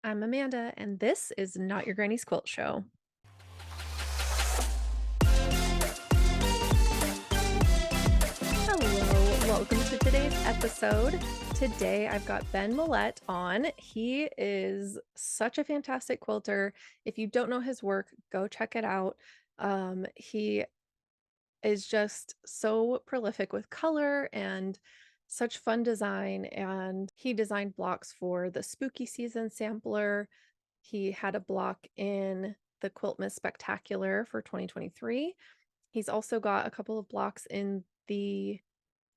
I'm Amanda, and this is Not Your Granny's Quilt Show. Hello, welcome to today's episode. Today I've got Ben Millett on. He is such a fantastic quilter. If you don't know his work, go check it out. He is just so prolific with color and such fun design. And he designed blocks for the spooky season sampler. He had a block in the Quiltmas Spectacular for 2023. He's also got a couple of blocks in the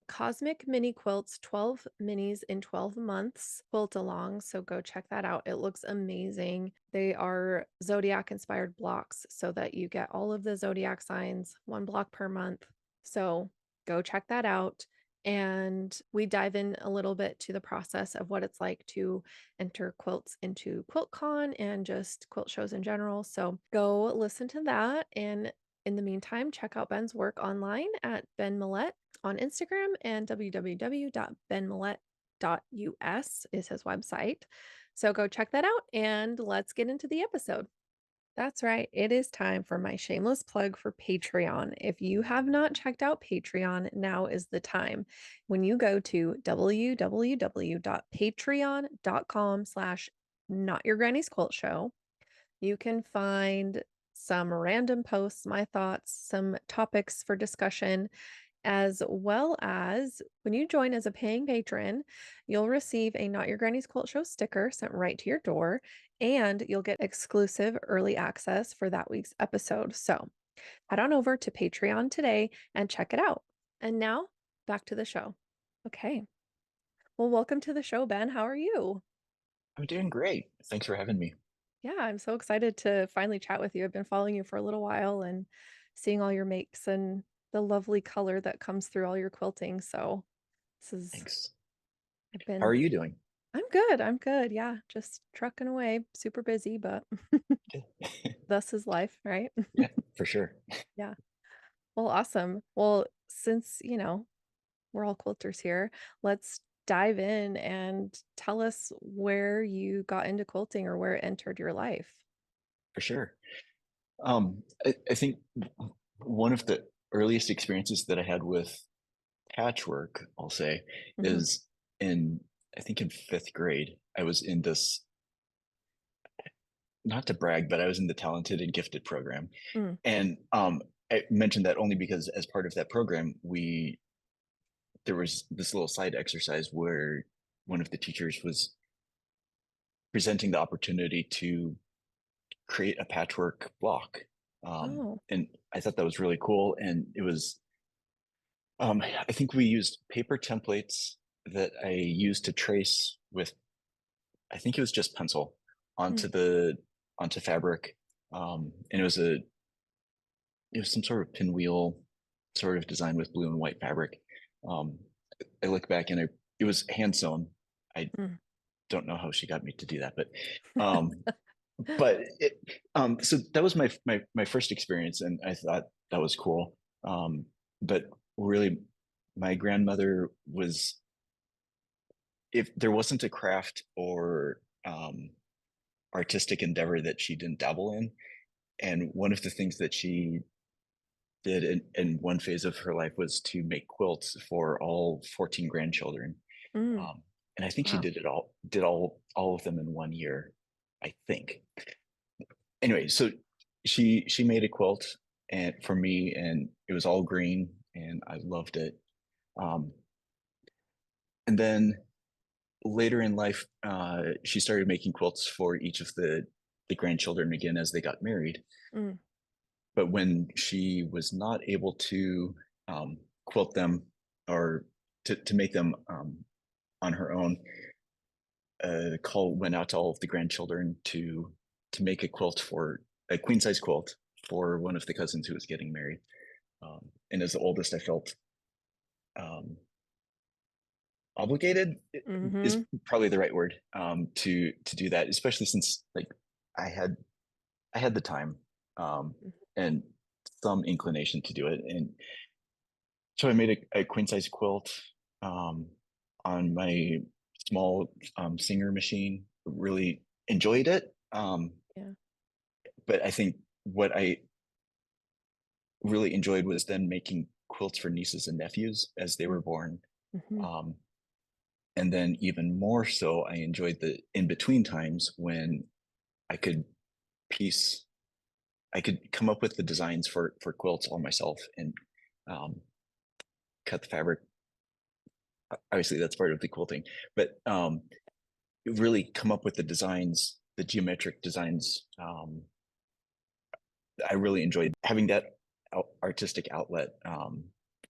Cosmic Mini Quilts 12 Minis in 12 Months quilt along. So go check that out. It looks amazing. They are zodiac inspired blocks so that you get all of the zodiac signs, one block per month. So go check that out. And we dive in a little bit to the process of what it's like to enter quilts into QuiltCon and just quilt shows in general. So go listen to that. And in the meantime, check out Ben's work online at Ben Millett on Instagram, and www.benmillett.us is his website. So go check that out and let's get into the episode. That's right. It is time for my shameless plug for Patreon. If you have not checked out Patreon, now is the time. When you go to www.patreon.com/notyourgranny'squiltshow, you can find some random posts, my thoughts, some topics for discussion, as well as when you join as a paying patron, you'll receive a Not Your Granny's Quilt Show sticker sent right to your door, and you'll get exclusive early access for that week's episode. So head on over to Patreon today and check it out. And now back to the show. Okay. Well, welcome to the show, Ben. How are you? I'm doing great. Thanks for having me. Yeah, I'm so excited to finally chat with you. I've been following you for a little while and seeing all your makes and the lovely color that comes through all your quilting. So this is, Thanks. I've How are been, you doing? I'm good. I'm good. Yeah, just trucking away, super busy, but Good. thus is life, right? Yeah, for sure. Yeah. Well, awesome. Well, since, we're all quilters here, let's dive in and tell us where you got into quilting or where it entered your life. For sure. I think one of the earliest experiences that I had with patchwork, I'll say, Hmm. is in, I think in fifth grade. I was in this, not to brag, but I was in the talented and gifted program. Mm. And I mentioned that only because as part of that program, there was this little side exercise where one of the teachers was presenting the opportunity to create a patchwork block. Oh. And I thought that was really cool. And it was, I think we used paper templates that I used to trace with, I think it was just pencil Mm. onto onto fabric. And it was some sort of pinwheel sort of design with blue and white fabric. Um, I look back and it was hand sewn. I Mm. don't know how she got me to do that, um, but so that was my first experience, and I thought that was cool. But really, my grandmother was, if there wasn't a craft or artistic endeavor that she didn't dabble in, and one of the things that she did in one phase of her life was to make quilts for all 14 grandchildren. Mm. Um, and I think she Wow. did all of them in 1 year, I think. Anyway, so she made a quilt and for me, and it was all green, and I loved it. Um, and then later in life, she started making quilts for each of the grandchildren again as they got married. Mm. But when she was not able to quilt them or to make them on her own, a call went out to all of the grandchildren to make a quilt for a queen size quilt for one of the cousins who was getting married. And as the oldest, I felt um, obligated is Mm-hmm. probably the right word, to do that, especially since like I had I had the time and some inclination to do it, and so I made a queen size quilt um, on my small Singer machine. Really enjoyed it. Yeah. But I think what I really enjoyed was then making quilts for nieces and nephews as they were Mm, born. mhm, Um, and then even more so, I enjoyed the in between times when I could piece, I could come up with the designs for quilts all myself and um, cut the fabric. Obviously, that's part of the quilting, but really come up with the designs, the geometric designs. I really enjoyed having that artistic outlet.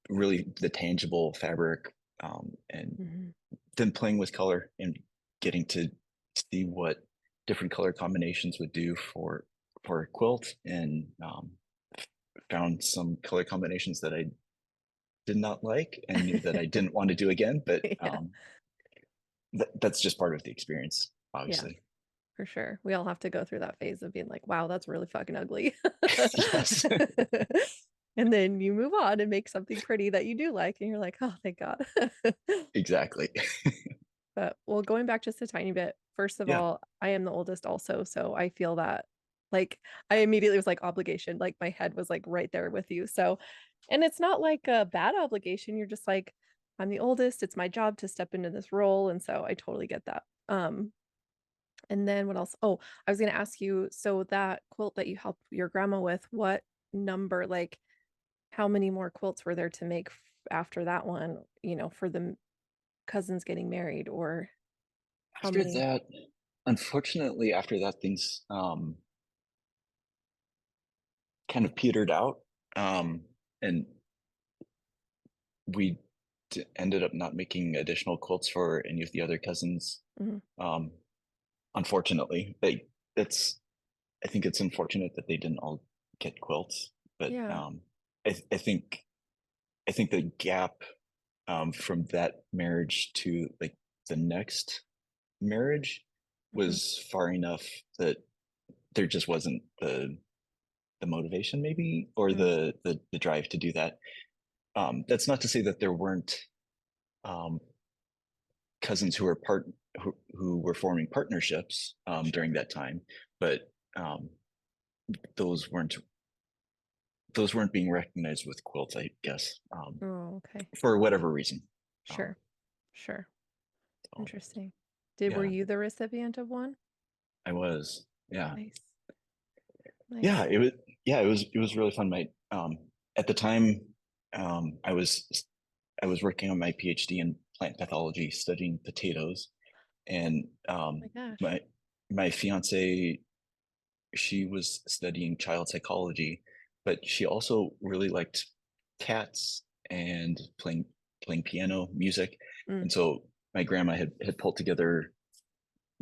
Really, the tangible fabric, and mhm. then playing with color and getting to see what different color combinations would do for a quilt, and found some color combinations that I did not like and knew that I didn't want to do again. But Yeah, that's just part of the experience, yeah, obviously. for sure. We all have to go through that phase of being like, "Wow, that's really fucking ugly." Yes, And then you move on and make something pretty that you do like, and you're like, "Oh, thank God." exactly. But, well, going back just a tiny bit, first of Yeah, all, I am the oldest also, so I feel that, like, I immediately was like, obligation, like, my head was, like, right there with you, so and it's not like a bad obligation, you're just like, "I'm the oldest, it's my job to step into this role," and so I totally get that. And then what else? Oh, I was gonna ask you, so that quilt that you helped your grandma with, what number, like, how many more quilts were there to make after that one, for the cousins getting married, or how after many? that, unfortunately, after that, things kind of petered out, and we ended up not making additional quilts for any of the other cousins. Mhm. Um, Unfortunately, it's I think it's unfortunate that they didn't all get quilts, but Yeah. I, th- I think I think the gap from that marriage to like the next marriage Mhm. was far enough that there just wasn't the motivation, maybe, or Mm. the drive to do that. That's not to say that there weren't um, cousins who were who were forming partnerships Sure. during that time, but um, those weren't those weren't being recognized with quilts, I guess, Oh, okay. for whatever reason. Um, Sure. Sure. so Interesting. Were yeah, you the recipient of one? I was. Yeah, Nice. yeah. Nice. It was really fun. My at the time, I was working on my PhD in plant pathology, studying potatoes, and Oh my gosh. my my fiance, she was studying child psychology, but she also really liked cats and playing piano music. Mm. And so my grandma had pulled together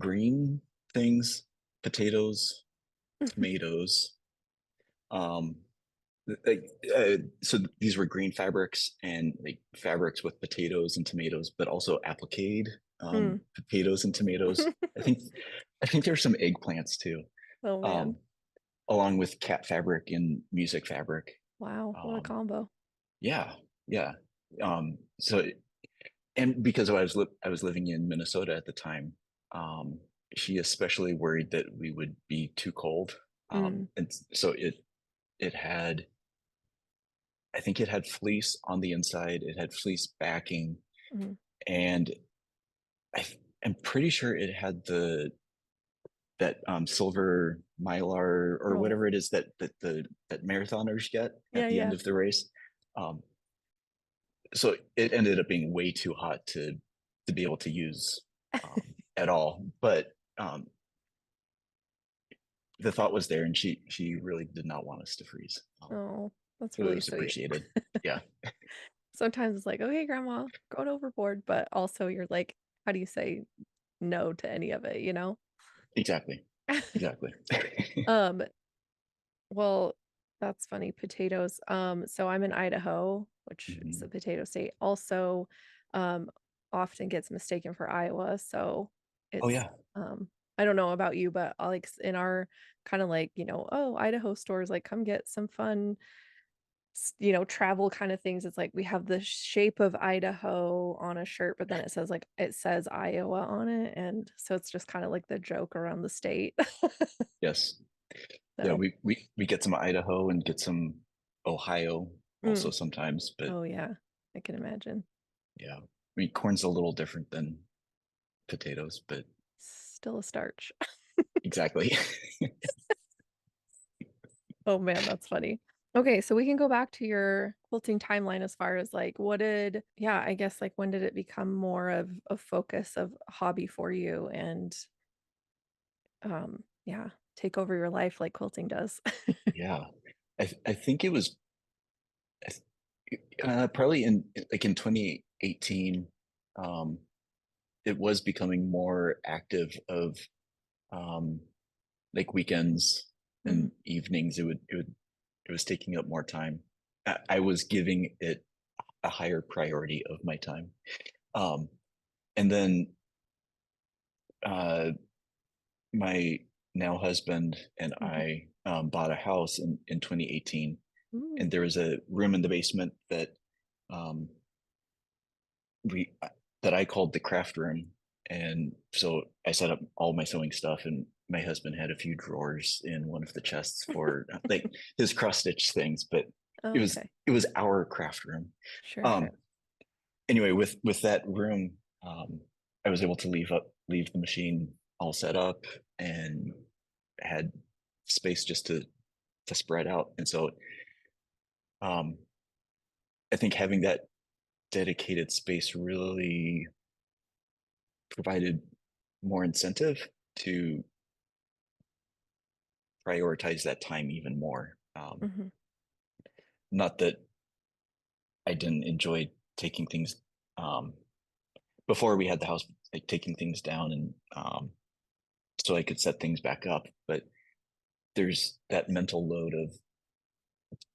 green things, potatoes, tomatoes. Um, like, so these were green fabrics and like fabrics with potatoes and tomatoes, but also applique Mm. potatoes and tomatoes. I think there's some eggplants too. Oh man. Um, Along with cat fabric and music fabric. Wow, what a Um, combo. yeah, yeah. So, and because I was living in Minnesota at the time, um, she especially worried that we would be too cold. Mm. And so it had, I think it had fleece on the inside. It had fleece backing, Mhm. and I'm pretty sure it had that silver mylar or Oh, whatever it is that marathoners get yeah, at the end yeah. of the race. Um, so it ended up being way too hot to be able to use at all. But the thought was there, and she really did not want us to freeze. Oh, that's So it really was sweet. appreciated. Yeah, Sometimes it's like, "Okay, grandma, going overboard," but also you're like, how do you say no to any of it, you know? exactly, exactly. Um, well, that's funny, potatoes. So I'm in Idaho, which is a Mhm. potato state, also, um, often gets mistaken for Iowa, so Oh it's, yeah, I don't know about you, but, in our kinda like, "Oh, Idaho stores, like, come get some fun travel kind of things. It's like we have the shape of Idaho on a shirt, but then it says Iowa on it, and so it's just kind of like the joke around the state. Yes. Yeah, So, we get some Idaho and get some Ohio also mm, sometimes, but oh yeah, I can imagine. yeah. I mean, corn's a little different than potatoes, but Still a starch. exactly. Oh man, that's funny. Okay, so we can go back to your quilting timeline as far as like yeah, I guess like when did it become more of a focus of hobby for you and yeah, take over your life like quilting does. Yeah. I think it was probably in like in 2018. Um, it was becoming more active of um, like weekends Mhm, and evenings. It was taking up more time. I was giving it a higher priority of my time. Um, and then uh, my now husband and mhm. I bought a house in 2018, and Ooh, there was a room in the basement that um, we that I called the craft room. And so I set up all my sewing stuff, and my husband had a few drawers in one of the chests for like his cross stitch things, but oh, okay. it was our craft room. Sure, Um, sure. anyway, with that room, I was able to leave the machine all set up and had space just to spread out. And so um, I think having that dedicated space really provided more incentive to prioritize that time even more. Mhm, Not that I didn't enjoy taking things um, before we had the house, like taking things down and so I could set things back up. But there's that mental load of,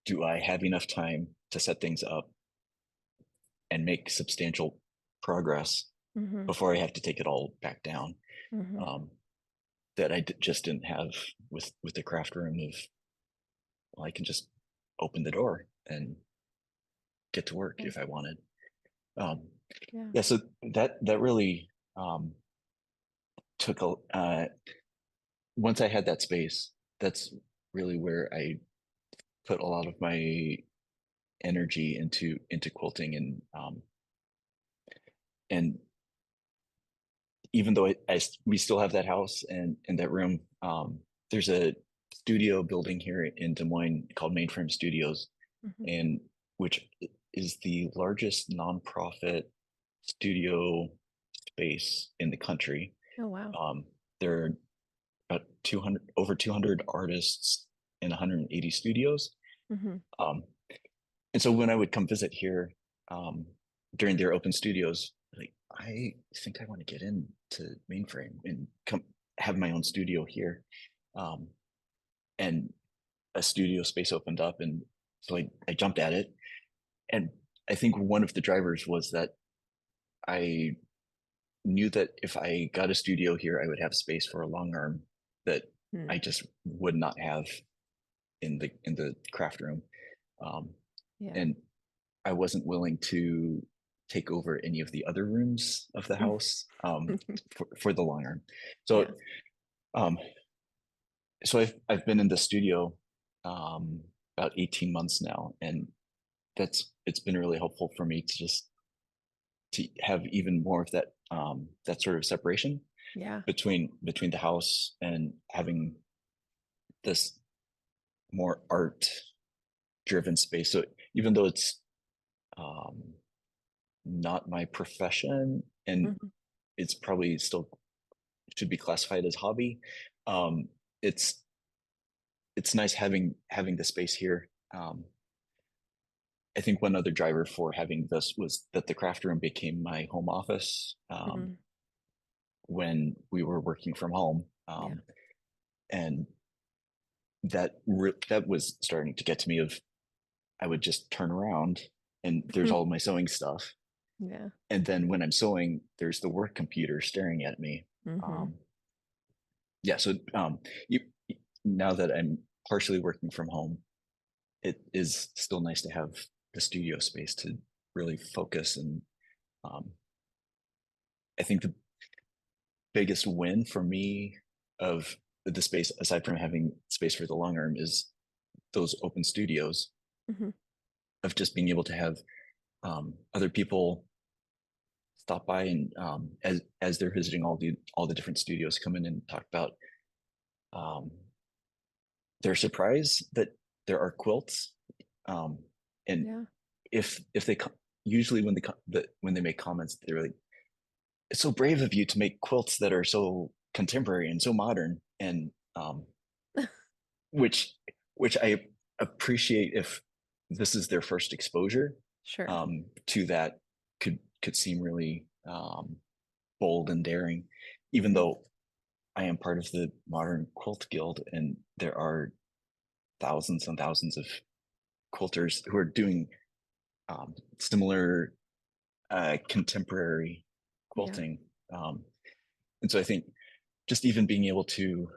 do I have enough time to set things up and make substantial progress mhm, before I have to take it all back down? mhm. Um, that just didn't have with the craft room of, well, I can just open the door and get to work Yeah, if I wanted. Um, yeah. yeah, so that really took a once I had that space, that's really where I put a lot of my energy into quilting. And even though we still have that house and that room, there's a studio building here in Des Moines called Mainframe Studios, Mhm. and which is the largest nonprofit studio space in the country. Oh, wow. There are about 200 over 200 artists in 180 studios. Mhm. Um, and so when I would come visit here um, during their open studios, like, I think I want to get into Mainframe and come have my own studio here. Um, and a studio space opened up, and so I jumped at it. And I think one of the drivers was that I knew that if I got a studio here, I would have space for a long arm that Mm. I just would not have in the craft room. Um, Yeah. and I wasn't willing to take over any of the other rooms of the house for the long run. So, Yeah. um, so I've been in the studio um, about 18 months now, and it's been really helpful for me to just to have even more of that that sort of separation Yeah. between the house and having this more art driven space. So even though it's um, not my profession, and Mhm. it's probably still should be classified as hobby. Um, it's it's nice having the space here. I think one other driver for having this was that the craft room became my home office Mhm. when we were working from home, Yeah. and that was starting to get to me. Of I would just turn around and there's all my sewing stuff, Yeah. and then when I'm sewing, there's the work computer staring at me. Mhm. Um, yeah, so you now that I'm partially working from home, it is still nice to have the studio space to really focus. And um, I think the biggest win for me of the space, aside from having space for the long arm, is those open studios, Mhm. of just being able to have other people stop by, and as they're visiting all the different studios, come in and talk about um, their surprise that there are quilts. um, and Yeah. if they usually when they make comments, they're like, it's so brave of you to make quilts that are so contemporary and so modern, and which which I appreciate. If this is their first exposure Sure. to that, could seem really bold and daring, even Mhm. though I am part of the Modern Quilt Guild, and there are thousands and thousands of quilters who are doing similar contemporary Yeah. quilting. Um, and so I think just even being able to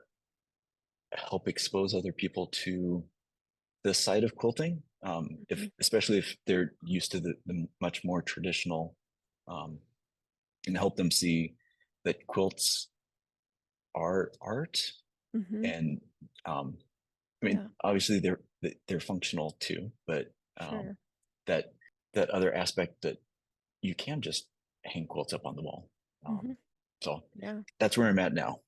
help expose other people to this side of quilting, if Mhm. especially if they're used to the much more traditional, um, and help them see that quilts are art. Mhm. And um, I mean, Yeah. obviously they're functional too, but Sure. that that other aspect, that you can just hang quilts up on the wall. Um, Mhm. so Yeah. that's where I'm at now.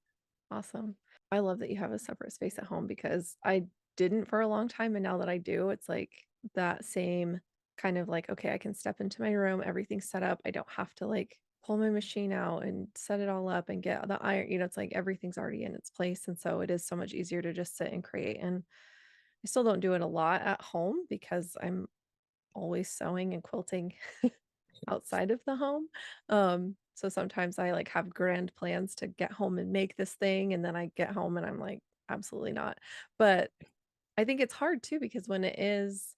Awesome. I love that you have a separate space at home because I didn't for a long time, and now that I do, it's like that same kind of like, okay, I can step into my room, everything's set up. I don't have to like pull my machine out and set it all up and get the iron, it's like everything's already in its place. And so it is so much easier to just sit and create. And I still don't do it a lot at home because I'm always sewing and quilting outside of the home. So sometimes I like have grand plans to get home and make this thing, and then I get home and I'm like, absolutely not. But I think it's hard too because when it is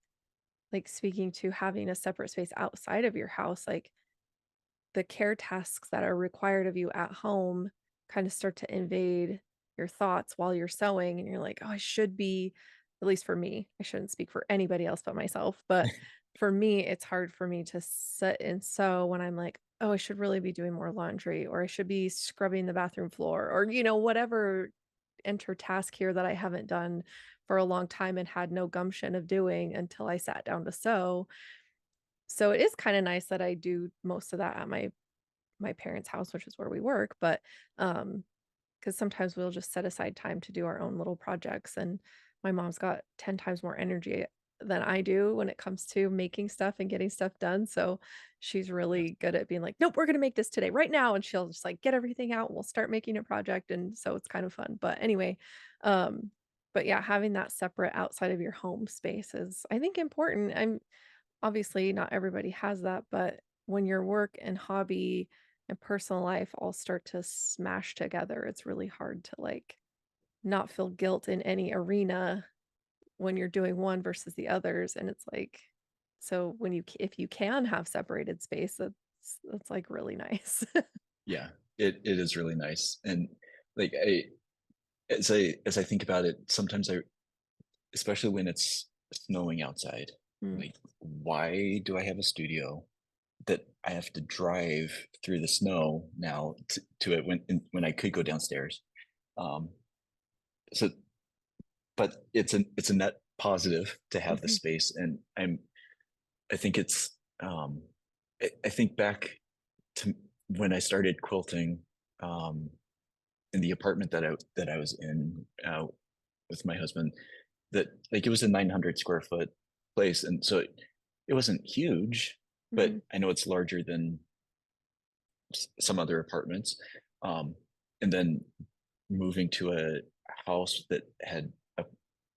like speaking to having a separate space outside of your house, like the care tasks that are required of you at home kind of start to invade your thoughts while you're sewing and you're like, "Oh, I should be," at least for me. I shouldn't speak for anybody else but myself, but for me, it's hard for me to sit and sew when I'm like, "Oh, I should really be doing more laundry," or "I should be scrubbing the bathroom floor," or, whatever enter task here that I haven't done for a long time and had no gumption of doing until I sat down to sew. So it is kinda nice that I do most of that at my parents' house, which is where we work, but, because sometimes we'll just set aside time to do our own little projects, and my mom's got 10 times more energy than I do when it comes to making stuff and getting stuff done, so she's Yeah, really good at being like, "Nope, we're gonna make this today, right now," and she'll just, like, get everything out, we'll start making a project, and so it's kind of fun, but anyway, um, but yeah, having that separate outside of your home space is, I think, important. Obviously, not everybody has that, but when your work and hobby and personal life all start to smash together, it's really hard to, like, not feel guilt in any arena when you're doing one versus the others, and it's like so when if you can have separated space, that's, like, really nice. yeah, it is really nice. And like, as I think about it, sometimes especially when it's snowing outside, Mm, like, why do I have a studio that I have to drive through the snow now to it, when I could go downstairs? Um, so, but it's a net positive to have the mhm, space. And I think it's I think back to when I started quilting, um, in the apartment that I was in, with my husband, that, like, it was a 900 square foot place, and so it wasn't huge, but mhm, I know it's larger than some other apartments. Um, and then moving to a house that had a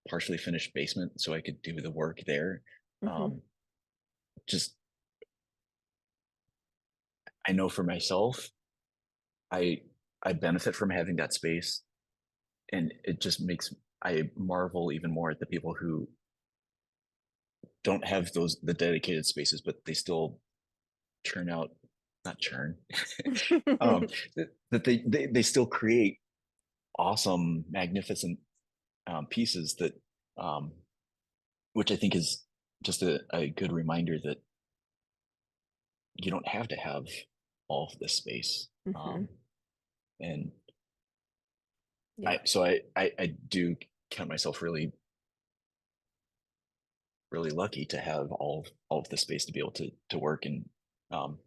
partially finished basement, so I could do the work there. mhm, Um, just I know for myself, I I benefit from having that space, and it just makes I marvel even more at the people who don't have the dedicated spaces, but they still churn out, not churn, um, that they still create awesome, magnificent pieces that, um, which I think is just a good reminder that you don't have to have all of this space. Mhm. And Yeah. I do count myself really lucky to have all of the space to be able to work. And um,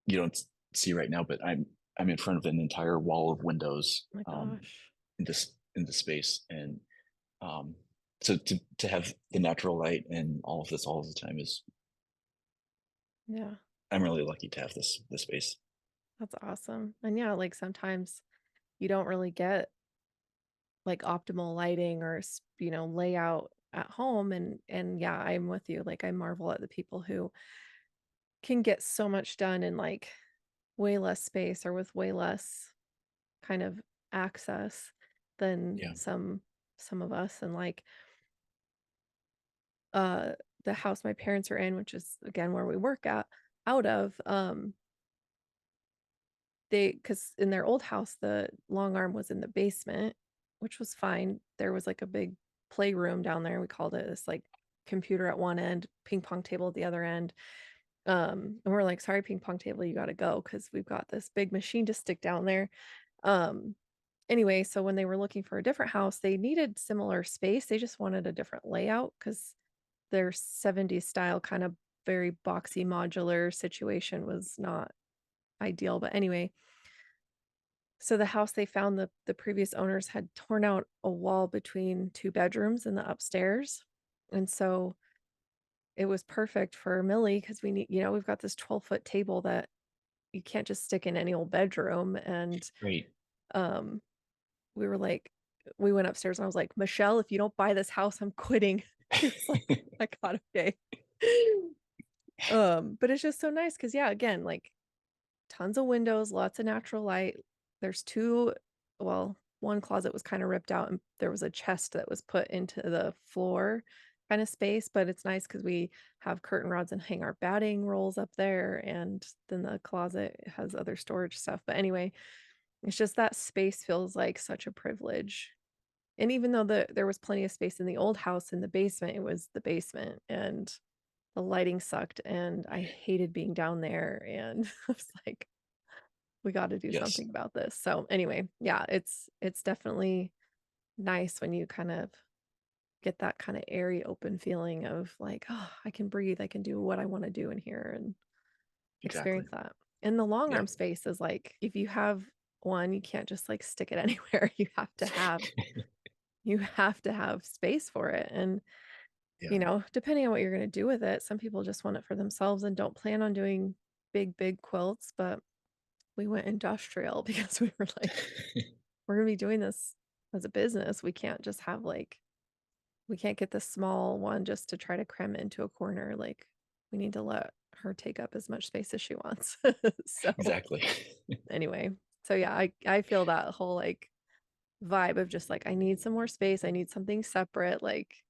you don't see right now, but I'm in front of an entire wall of windows Oh my gosh. in this space. And um, so to have the natural light and all of this all the time is, Yeah. I'm really lucky to have this space. That's awesome. And yeah, like sometimes you don't really get like optimal lighting or layout at home, and yeah, I'm with you. Like I marvel at the people who can get so much done in like way less space or with way less kind of access than Yeah. some of us. And like uh the house my parents are in, which is again where we work at out of, because in their old house the long arm was in the basement, which was fine. There was like a big playroom down there. We called it this like computer at one end, ping pong table at the other end. And we're like, sorry, ping pong table, you gotta go because we've got this big machine to stick down there. um Anyway, so when they were looking for a different house, they needed similar space. They just wanted a different layout because their 70s style kind of very boxy modular situation was not ideal. But anyway, so the house they found, the previous owners had torn out a wall between two bedrooms in the upstairs. And so it was perfect for Millie because we've got this 12-foot table that you can't just stick in any old bedroom. And Great. um we were like, we went upstairs and I was like, Michelle, if you don't buy this house, I'm quitting. She was like, oh my God, okay. But it's just so nice because yeah, again, like tons of windows, lots of natural light. There's two, well, one closet was kind of ripped out and there was a chest that was put into the floor kind of space, but it's nice because we have curtain rods and hang our batting rolls up there. And then the closet has other storage stuff. But anyway, it's just that space feels like such a privilege. And even though there was plenty of space in the old house in the basement, it was the basement and the lighting sucked and I hated being down there. And I was like, we got to do Yes, something about this. So anyway, yeah, it's definitely nice when you kind of get that kind of airy open feeling of like, oh, I can breathe, I can do what I want to do in here and exactly. experience that. And the long Yeah. arm space is like if you have one, you can't just like stick it anywhere. You have to have space for it. And Yeah. depending on what you're going to do with it, some people just want it for themselves and don't plan on doing big quilts, but we went industrial because we were like, we're going to be doing this as a business. We can't just have like, we can't get this small one just to try to cram it into a corner. Like, we need to let her take up as much space as she wants. So, Exactly. anyway, so yeah, I feel that whole like vibe of just like, I need some more space. I need something separate. Like,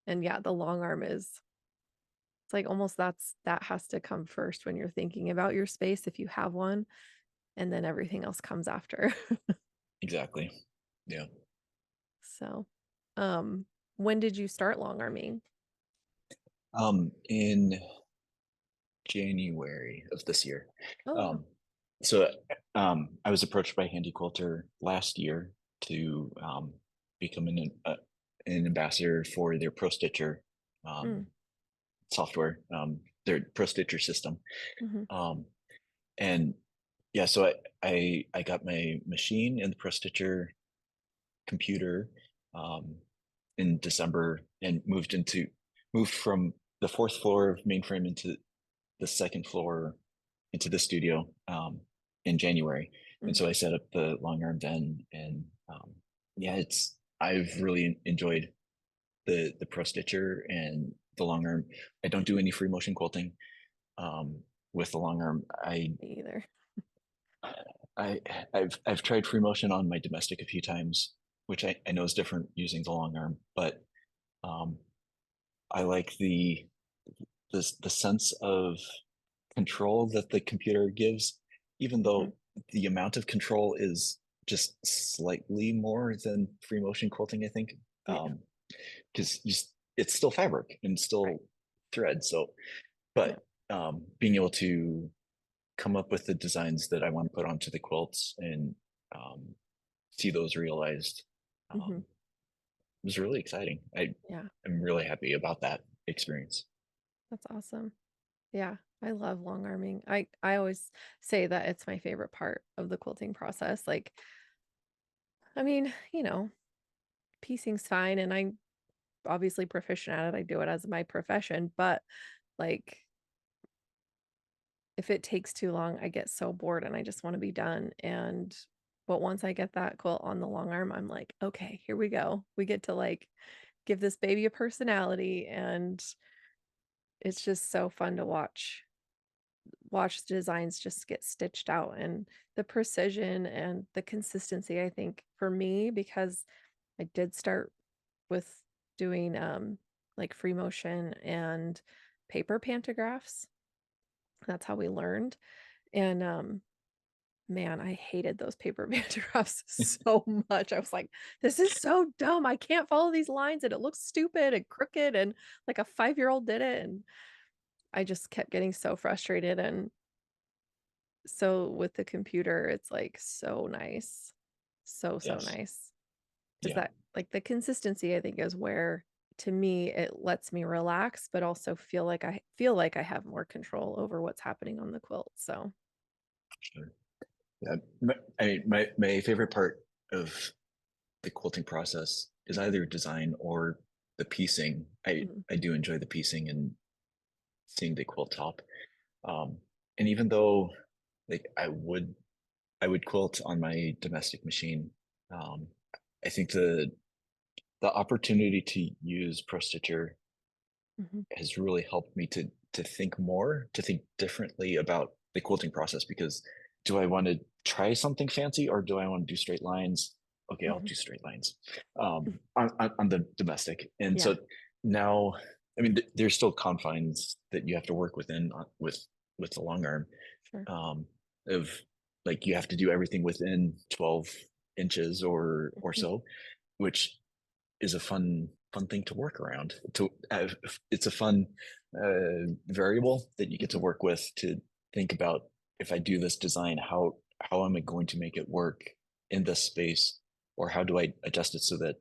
and yeah, the long arm is, it's like almost that has to come first when you're thinking about your space if you have one, and then everything else comes after. Exactly. Yeah. So, um, when did you start long arming? In January of this year. Oh, wow. Um, so I was approached by Handy Quilter last year to become an ambassador for their Pro Stitcher Mm, software, their Pro Stitcher system. mhm, Um, and yeah, so I got my machine and the Pro Stitcher computer um, in December and moved from the fourth floor of mainframe into the second floor into the studio in January. And mm, so I set up the long arm then, and yeah, I've really enjoyed the Pro Stitcher and the long arm. I don't do any free motion quilting with the long arm. me either. I I've tried free motion on my domestic a few times, which I know is different using the long arm, but um, I like the sense of control that the computer gives, even Mhm, though the amount of control is just slightly more than free motion quilting, I think. yeah. Because you it's still fabric and Right. still thread. So, Yeah. but being able to come up with the designs that I want to put onto the quilts and um, see those realized Mhm. was really exciting. Yeah. I'm really happy about that experience. That's awesome. Yeah. I love long arming. I always say that it's my favorite part of the quilting process. Like, I mean, piecing's fine and I'm obviously proficient at it. I do it as my profession, but like if it takes too long, I get so bored and I just want to be done. And but once I get that quilt on the long arm, I'm like, okay, here we go. We get to like give this baby a personality and it's just so fun to watch the designs just get stitched out and the precision and the consistency, I think, for me, because I did start with doing like free motion and paper pantographs. That's how we learned. And man, I hated those paper pantographs so much. I was like, this is so dumb. I can't follow these lines and it looks stupid and crooked and like a 5-year-old did it. And I just kept getting so frustrated. And so with the computer, it's like so nice. So, so Yes. nice. Is Yeah. that like the consistency, I think, is where to me it lets me relax, but also feel like I have more control over what's happening on the quilt. So, Sure. Yeah. I mean, my favorite part of the quilting process is either design or the piecing. mhm, I do enjoy the piecing and seeing the quilt top. Um, and even though like I would quilt on my domestic machine, um, I think the opportunity to use Pro Stitcher mhm, has really helped me to think differently about the quilting process because do I want to try something fancy or do I want to do straight lines? Okay, I'll mhm. do straight lines on the domestic. And Yeah, so now, I mean, there's still confines that you have to work within with the long arm sure. um, of like you have to do everything within 12 inches or Mhm, so, which is a fun thing to work around. To it's a fun variable that you get to mhm, work with to think about if I do this design, how am I going to make it work in this space, or how do I adjust it so that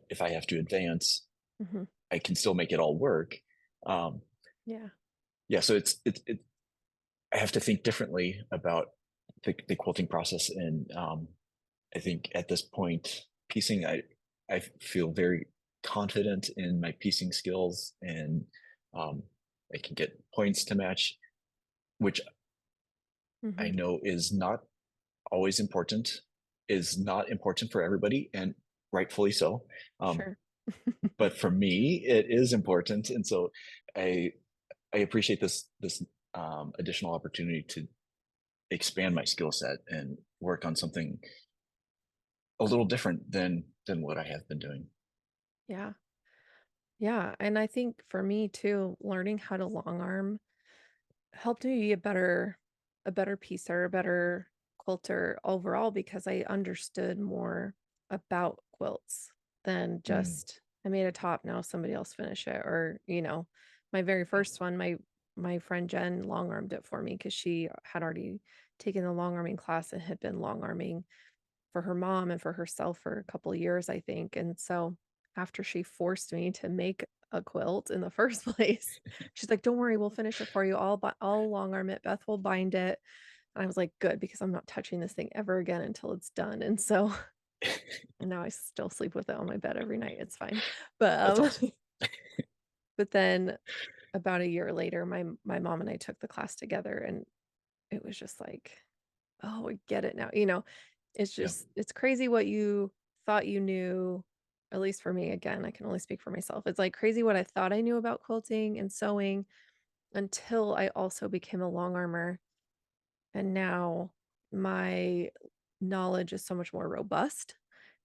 if I have to advance, mhm. I can still make it all work. Um, Yeah, yeah, so I have to think differently about the quilting process, and I think at this point, piecing, I feel very confident in my piecing skills, and um, I can get points to match, which I mhm, know is not important for everybody, and rightfully so. Um, sure. but for me, it is important, and so I I appreciate this additional opportunity to expand my skill set and work on something a little different than what I have been doing. Yeah, yeah, and I think for me too, learning how to long arm helped me be a better piecer, a better quilter overall because I understood more about quilts than Mm. just I made a top, now somebody else finish it or, my very Yeah. first one, my friend Jen long armed it for me because she had already taken the long arming class and had been long arming for her mom and for herself for a couple years, I think. And so after she forced me to make a quilt in the first place, she's like, "Don't worry, we'll finish it for you. I'll long arm it. Beth will bind it." And I was like, "Good, because I'm not touching this thing ever again until it's done." And so and now I still sleep with it on my bed every night. It's fine. But That's awesome. but then about a year later, my mom and I took the class together and it was just like, "Oh, I get it now." It's Yeah. just it's crazy what you thought you knew, at least for me, again, I can only speak for myself. It's, like, crazy what I thought I knew about quilting and sewing until I also became a long armer, and now my knowledge is so much more robust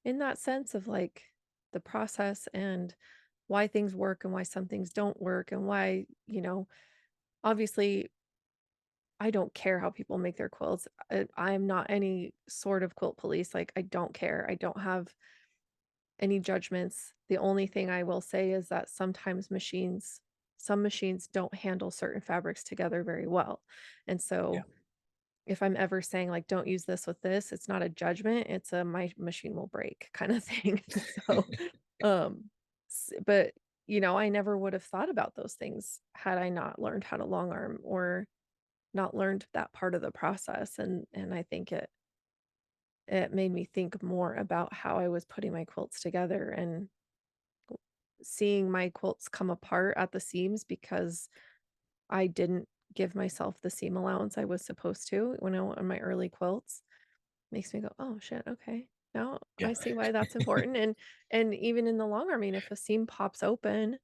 in that sense of, like, the process and why things work and why some things don't work and why, obviously I don't care how people make their quilts. I'm not any sort of quilt police. Like, I don't care. I don't have any judgments. The only thing I will say is that sometimes some machines don't handle certain fabrics together very well. And Yeah. so if I'm ever saying like, don't use this with this, it's not a judgment. It's a my machine will break kind of thing. So, um, but I never would have thought about those things had I not learned how to long arm or not learned that part of the process. And I think it made me think more about how I was putting my quilts together and seeing my quilts come apart at the seams because I didn't give myself the seam allowance I was supposed to when on my early quilts. Makes me go, "Oh, shit, okay. Now Yeah. I see why that's important," and even in the long arm, I mean, if a seam pops open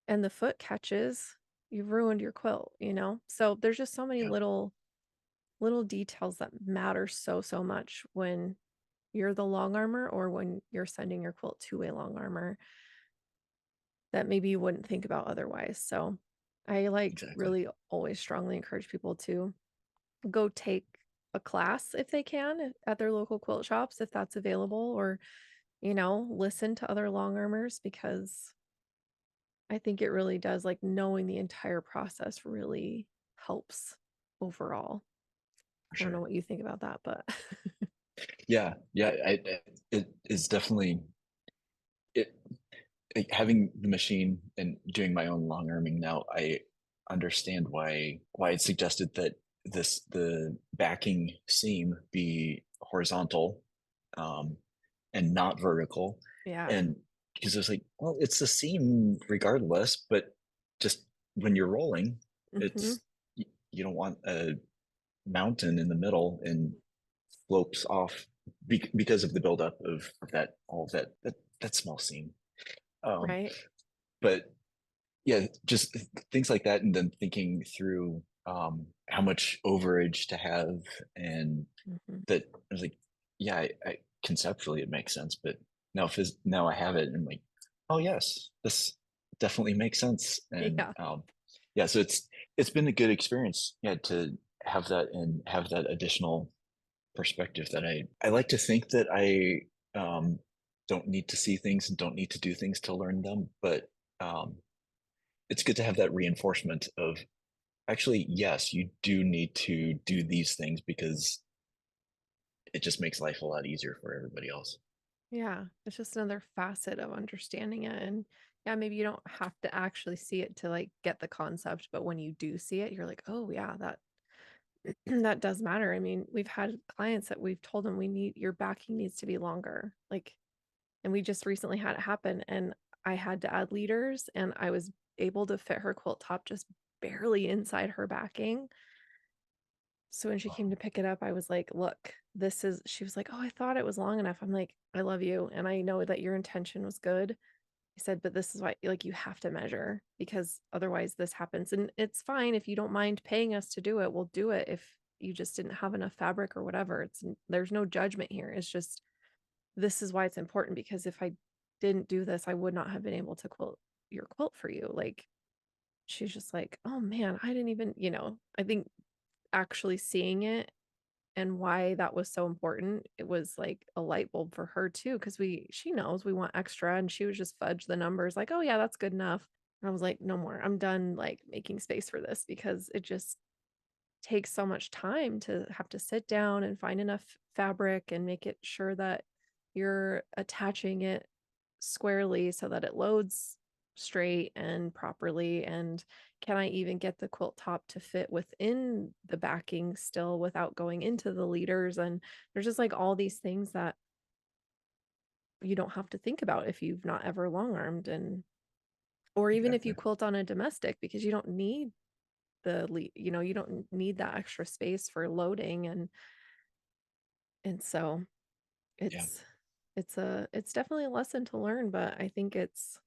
and the foot catches, you've ruined your quilt, you know? So, there's just so many Yeah. little details that matter so, so much when you're the long armer or when you're sending your quilt to a long armer that maybe you wouldn't think about otherwise. So, I, like, Exactly. really always strongly encourage people to go take a class if they can at their local quilt shops if that's available or, listen to other long armers because I think it really does, like, knowing the entire process really helps overall. For I don't know sure. what you think about that, but Yeah. Yeah. It is definitely it like, having the machine and doing my own long arming now, I understand why it's suggested that the backing seam be horizontal, um, and not vertical. yeah. And because it's like, well, it's the seam regardless, but just when you're rolling, Mhm. you don't want a mountain in the middle and slopes off because of the buildup of that all of that small seam. Um, Right. but yeah, just things like that, and then thinking through how much overage to have, and Mhm. that I was like, yeah, conceptually it makes sense, but now I have it, and I'm like, oh yes, this definitely makes sense, and Yeah. yeah, so it's been a good experience, yeah, to have that and have that additional perspective that I like to think that I don't need to see things and don't need to do things to learn them, but um, it's good to have that reinforcement of actually, yes, you do need to do these things because it just makes life a lot easier for everybody else. Yeah. It's just another facet of understanding it, and, yeah, maybe you don't have to actually see it to, like, get the concept, but when you do see it, you're like, "Oh, yeah, that that does matter." I mean, we've had clients that we've told them, "We need your backing needs to be longer." Like, and we just recently had it happen, and I had to add leaders, and I was able to fit her quilt top just barely inside her backing. So when she came to Oh, pick it up, I was like, "Look, this is," she was like, "Oh, I thought it was long enough." I'm like, "I love you, and I know that your intention was good." I said, "But this is why, like, you have to measure because otherwise this happens. And it's fine if you don't mind paying us to do it. We'll do it if you just didn't have enough fabric or whatever. There's no judgment here. It's just this is why it's important because if I didn't do this, I would not have been able to quilt your quilt for you." Like, she's just like, "Oh man, I didn't even," I think actually seeing it and why that was so important, it was like a light bulb for her too, because she knows we want extra and she was just fudge the numbers like, "Oh yeah, that's good enough." And I was like, "No more. I'm done like making space for this because it just takes so much time to have to sit down and find enough fabric and make it sure that you're attaching it squarely so that it loads straight and properly, and can I even get the quilt top to fit within the backing still without going into the leaders, and there's just like all these things that you don't have to think about if you've not ever long armed, and or even if you exactly. quilt on a domestic because you don't need you don't need that extra space for loading, and so Yeah. it's it's definitely a lesson to learn, but I think it's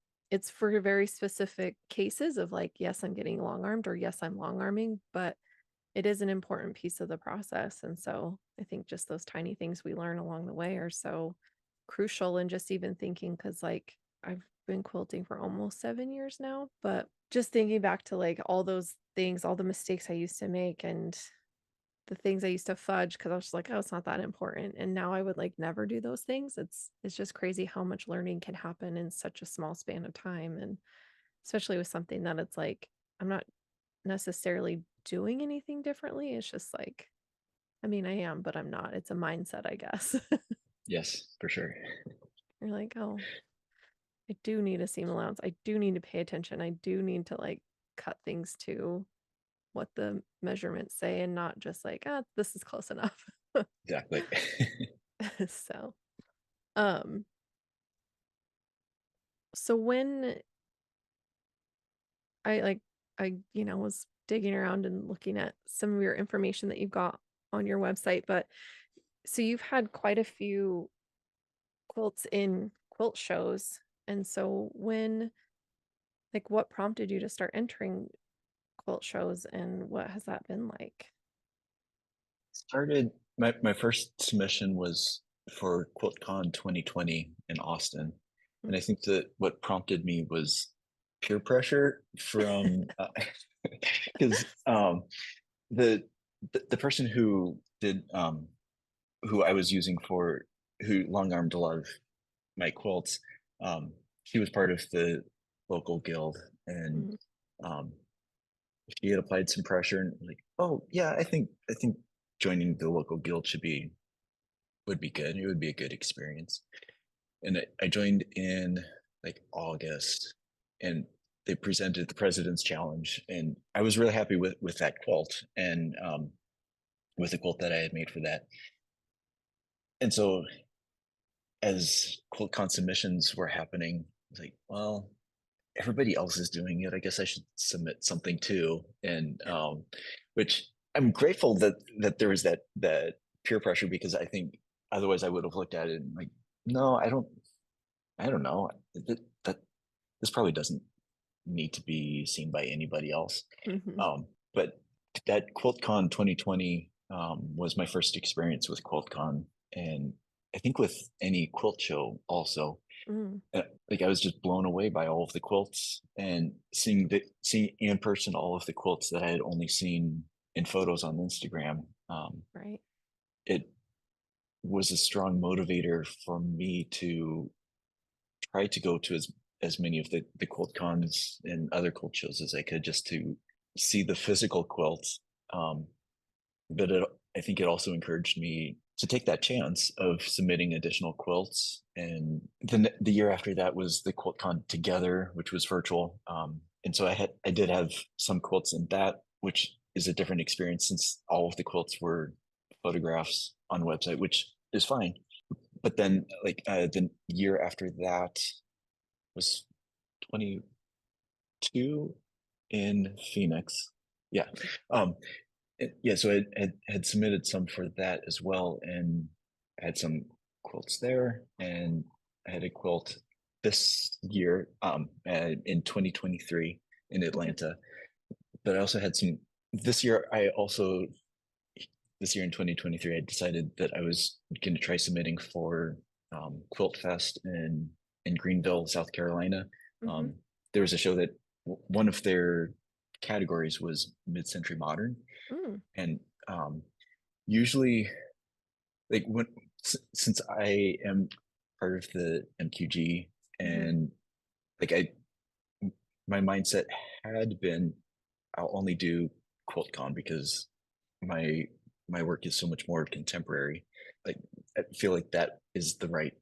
for very specific cases of like, yes, I'm getting long armed or yes, I'm long arming, but it is an important piece of the process. And so I think just those tiny things we learn along the way are so crucial. And just even thinking, because like I've been quilting for almost 7 years now, but just thinking back to like all those things, all the mistakes I used to make, and the things I used to fudge because I was just like, oh, it's not that important. And now I would like never do those things. It's just crazy how much learning can happen in such a small span of time. And especially with something that it's like, I'm not necessarily doing anything differently. It's just like, I mean, I am, but I'm not. It's a mindset, I guess. Yes, for sure. You're like, oh, I do need a seam allowance. I do need to pay attention. I do need to like cut things to what the measurements say and not just like, ah, this is close enough. Exactly. So, um, so when I like was digging around and looking at some of your information that you've got on your website, but so you've had quite a few quilts in quilt shows. And so like what prompted you to start entering quilt shows and what has that been like? Started my first submission was for QuiltCon 2020 in Austin, and Mm, I think that what prompted me was peer pressure from because the, the person who did who I was using for who long armed a lot of my quilts, she was part of the local guild, and mm, um, she had applied some pressure and like, oh yeah, I think joining the local guild would be good. It would be a good experience. And I joined in like August, and they presented the President's Challenge, and I was really happy with that quilt and with the quilt that I had made for that. And so as QuiltCon submissions were happening, I was like, well, everybody else is doing it. I guess I should submit something too. And which I'm grateful that there was that peer pressure, because I think otherwise I would have looked at it and like, no, I don't know. That this probably doesn't need to be seen by anybody else. mhm, But that QuiltCon 2020 was my first experience with QuiltCon, and I think with any quilt show also. mm, Like I was just blown away by all of the quilts and seeing in person all of the quilts that I had only seen in photos on Instagram. right. It was a strong motivator for me to try to go to as many of the quilt cons and other quilt shows as I could, just to see the physical quilts. Um, but I think it also encouraged me to take that chance of submitting additional quilts. And then the year after that was the QuiltCon Together, which was virtual. And so I did have some quilts in that, which is a different experience since all of the quilts were photographs on website, which is fine. But then like the year after that was 22 in Phoenix. Yeah. Um, yeah, so I had submitted some for that as well, and I had some quilts there, and I had a quilt this year, in 2023 in Okay. Atlanta. But I also had some this year. I also this year in 2023, I decided that I was going to try submitting for Quilt Fest in Greenville, South Carolina. Mhm, There was a show that one of their categories was mid-century modern, mm, and usually like since I am part of the MQG, mhm, and like I my mindset had been I'll only do QuiltCon because my my work is so much more contemporary. Like I feel like that is the right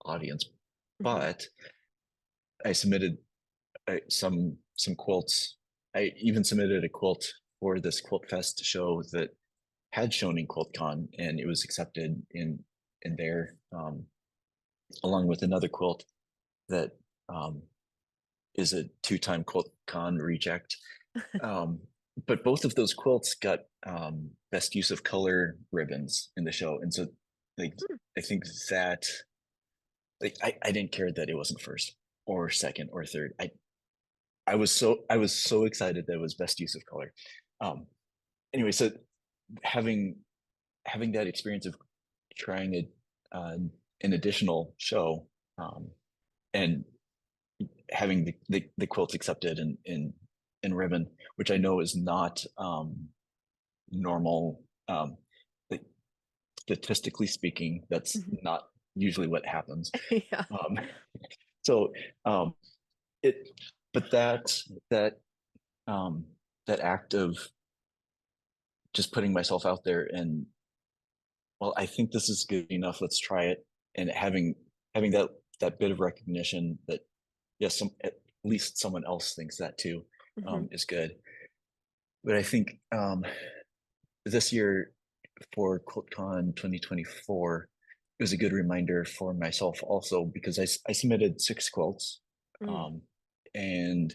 audience. mhm, But I submitted some quilts. I even submitted a quilt for this Quilt Fest show that had shown in QuiltCon, and it was accepted in there, along with another quilt that um, is a two-time QuiltCon reject. Um, but both of those quilts got best use of color ribbons in the show, and so like mm, I think that like I didn't care that it wasn't first or second or third. I was so excited that it was best use of color. Um, anyway, so having having that experience of trying an additional show, and having the quilts accepted in ribbon, which I know is not normal Um, like, statistically speaking, that's Mhm. not usually what happens. Yeah. Um, so um, it, but that um, that act of just putting myself out there and, well, I think this is good enough. Let's try it, and having that bit of recognition that, yes, at least someone else thinks that too, Mhm. is good. But I think this year for QuiltCon 2024, it was a good reminder for myself also, because I submitted 6 quilts, Mm. um, and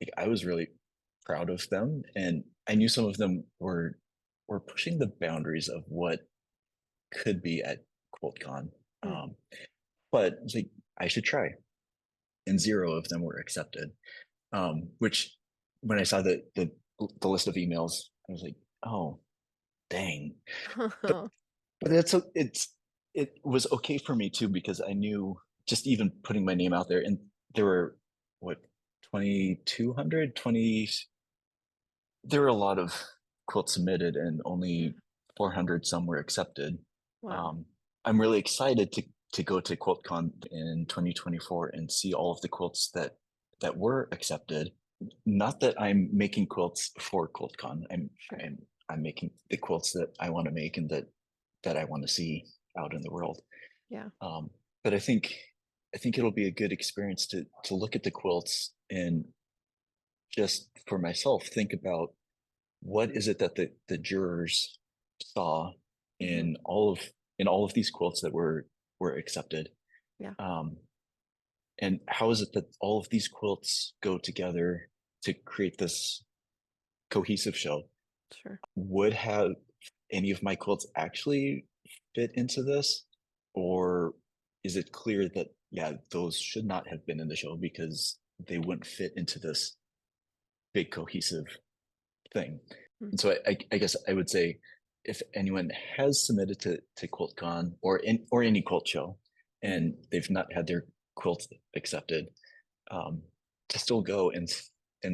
like, I was really proud of them, and I knew some of them were pushing the boundaries of what could be at QuiltCon. Mm. But it's like, I should try, and 0 of them were accepted. Which, when I saw the list of emails, I was like, oh, dang. But it was okay for me too, because I knew, just even putting my name out there, and there were, what, 2,200, 20, there were a lot of quotes submitted, and Yeah. only 400 some were accepted. Wow. Um, I'm really excited to go to QuiltCon in 2024 and see all of the quilts that were accepted. Not that I'm making quilts for QuiltCon. Sure. I'm making the quilts that I want to make, and that I want to see out in the world. Yeah. Um, but I think it'll be a good experience to look at the quilts, and just for myself think about, what is it that the jurors saw Mhm. in all of these quotes that were accepted, Yeah. um, and how is it that all of these quilts go together to create this cohesive show? Sure. Would have any of my quilts actually fit into this, or is it clear that, yeah, those should not have been in the show because they wouldn't fit into this big cohesive thing? Mm. And so I guess I would say, if anyone has submitted to QuiltCon, or any quilt show, Mhm. and they've not had their quilts accepted, um, to still go and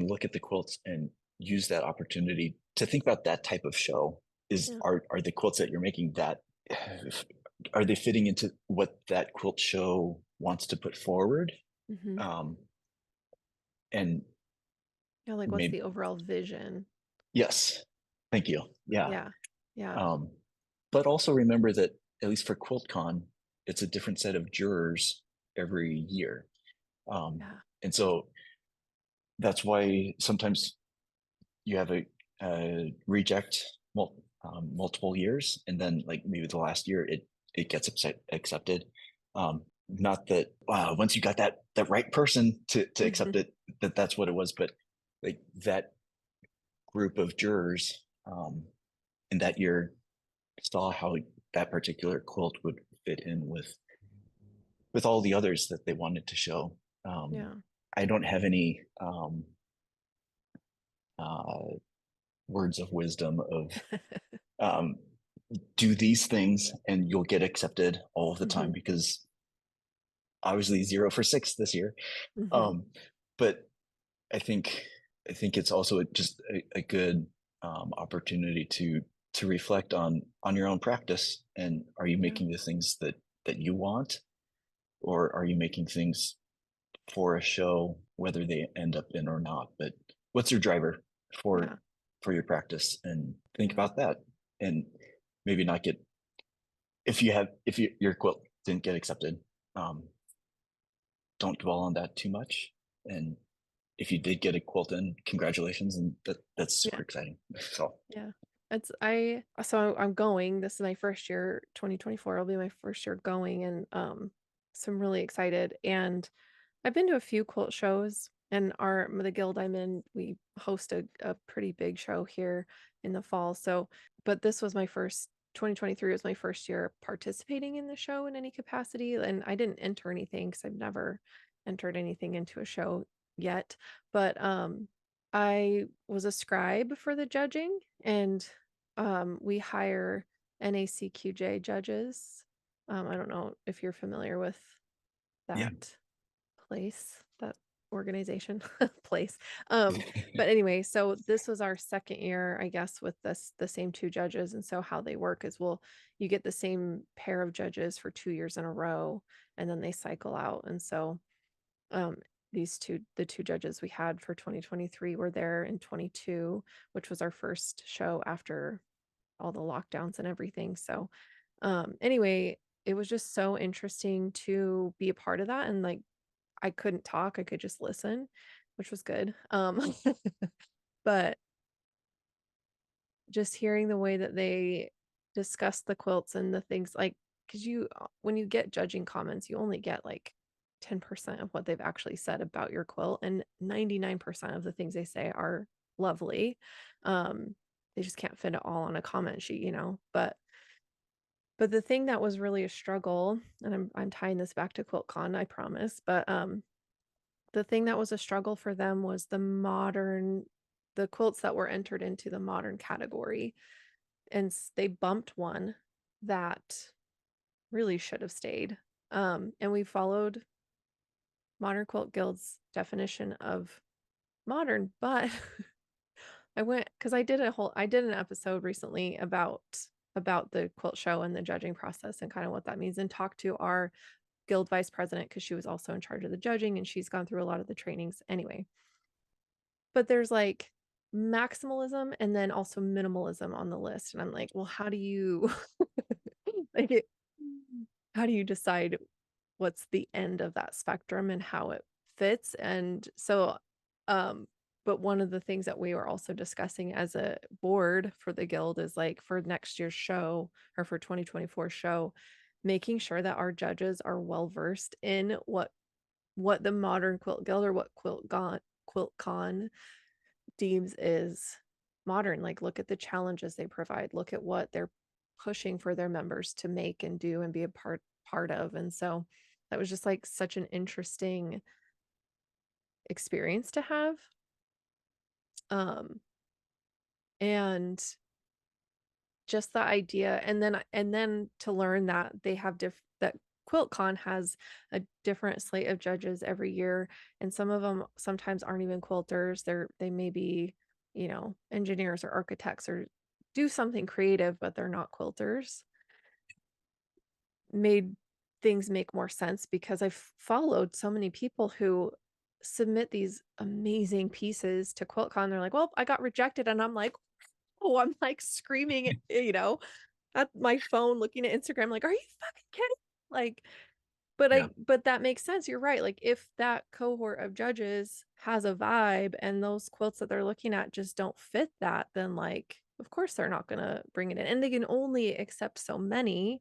look at the quilts, and use that opportunity to think about that type of show. Is Yeah. are the quilts that you're making, that are they fitting into what that quilt show wants to put forward? Mhm. Um, and Yeah, like, what's maybe, the overall vision? yes, thank you. Yeah. Yeah. Yeah. Um, but also remember that, at least for QuiltCon, it's a different set of jurors every year. Yeah. And so that's why sometimes you have a reject, multiple years, and then, like, maybe the last year it gets accepted. Not that, once you got that right person to Mhm. accept it, that's what it was, but like, that group of jurors, in that year, saw how that particular quilt would fit in with all the others that they wanted to show. Um, Yeah. I don't have any uh, words of wisdom of, um, do these things and you'll get accepted all of the time, Mhm. because obviously 0 for 6 this year. Mhm. Um, but I think I think it's also just a good, opportunity to reflect on your own practice, and, are you Yeah. making the things that you want, or are you making things for a show, whether they end up in or not? But what's your driver for Yeah. for your practice? And think Yeah. about that, and maybe not get, if your quilt didn't get accepted, um, don't dwell on that too much. And if you did get a quilt in, congratulations, and that's super Yeah. exciting. So Yeah. It's I so I'm going. This is my first year, 2024 will be my first year going, and so I'm really excited. And I've been to a few quilt shows, and the guild I'm in, we host a pretty big show here in the fall. So, but this was my first 2023 was my first year participating in the show in any capacity, and I didn't enter anything because I've never entered anything into a show yet. But I was a scribe for the judging, and we hire NACQJ judges. I don't know if you're familiar with yeah, that place that organization place. But anyway, so this was our second year, I guess, with the same two judges. And so how they work is, well, you get the same pair of judges for 2 years in a row, and then they cycle out. And so um the two judges we had for 2023 were there in 22, which was our first show after all the lockdowns and everything. So anyway, it was just so interesting to be a part of that. And like, I couldn't talk, I could just listen, which was good. But just hearing the way that they discuss the quilts and the things, like, because when you get judging comments, you only get like 10% of what they've actually said about your quilt, and 99% of the things they say are lovely. They just can't fit it all on a comment sheet, but the thing that was really a struggle, and I'm tying this back to QuiltCon, I promise, but the thing that was a struggle for them was the quilts that were entered into the modern category. And they bumped one that really should have stayed. And we followed Modern Quilt Guild's definition of modern, but I went because I did an episode recently about the quilt show and the judging process and kind of what that means, and talked to our guild vice president because she was also in charge of the judging and she's gone through a lot of the trainings anyway. But there's like maximalism and then also minimalism on the list, and I'm like, well, how do you like it, how do you decide what's the end of that spectrum and how it fits? And so um but one of the things that we were also discussing as a board for the guild is, like, for next year's show, or for 2024 show, making sure that our judges are well versed in what the modern quilt guild, or what QuiltCon deems is modern. Like, look at the challenges they provide, look at what they're pushing for their members to make and do and be a part of. And so that was just like such an interesting experience to have. Um and just the idea, and then to learn that they have that QuiltCon has a different slate of judges every year, and some of them sometimes aren't even quilters. They may be, engineers or architects, or do something creative, but they're not quilters. Made things make more sense, because I've followed so many people who submit these amazing pieces to QuiltCon. They're like, "Well, I got rejected," and I'm like, "Oh," I'm like screaming, at my phone, looking at Instagram, like, "Are you fucking kidding?" Like, Yeah. but that makes sense. You're right. Like, if that cohort of judges has a vibe and those quilts that they're looking at just don't fit that, then, like, of course they're not gonna bring it in. And they can only accept so many.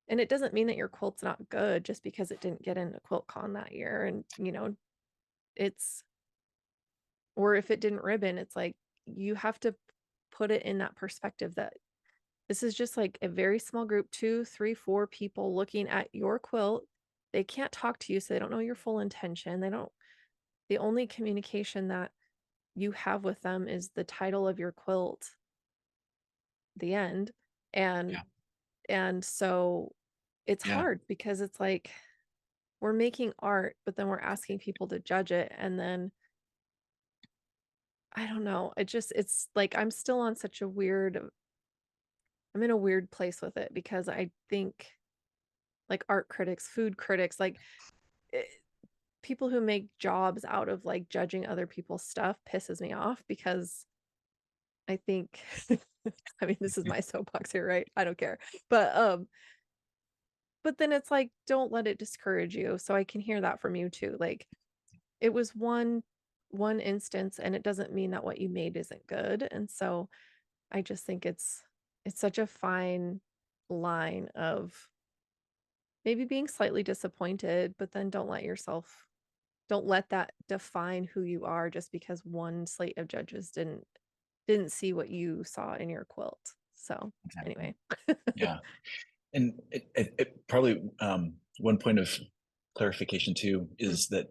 And it doesn't mean that your quilt's not good just because it didn't get into QuiltCon that year. And, it's, or if it didn't ribbon, it's like, you have to put it in that perspective that this is just like a very small group, two, three, four people looking at your quilt. They can't talk to you, so they don't know your full intention. The only communication that you have with them is the title of your quilt, the end. And Yeah. so it's Yeah. hard, because it's like, we're making art, but then we're asking people to judge it. And then I don't know. It's like, I'm in a weird place with it, because I think, like, art critics, food critics, like, eh, people who make jobs out of like judging other people's stuff pisses me off, because I think I mean, this is my soapbox here, right? I don't care. But then it's like, don't let it discourage you. So I can hear that from you too. Like, it was one instance, and it doesn't mean that what you made isn't good. And so I just think it's such a fine line of maybe being slightly disappointed, but then don't let that define who you are, just because one slate of judges didn't see what you saw in your quilt. So Exactly. anyway. Yeah. And it probably, one point of clarification too Mm, is that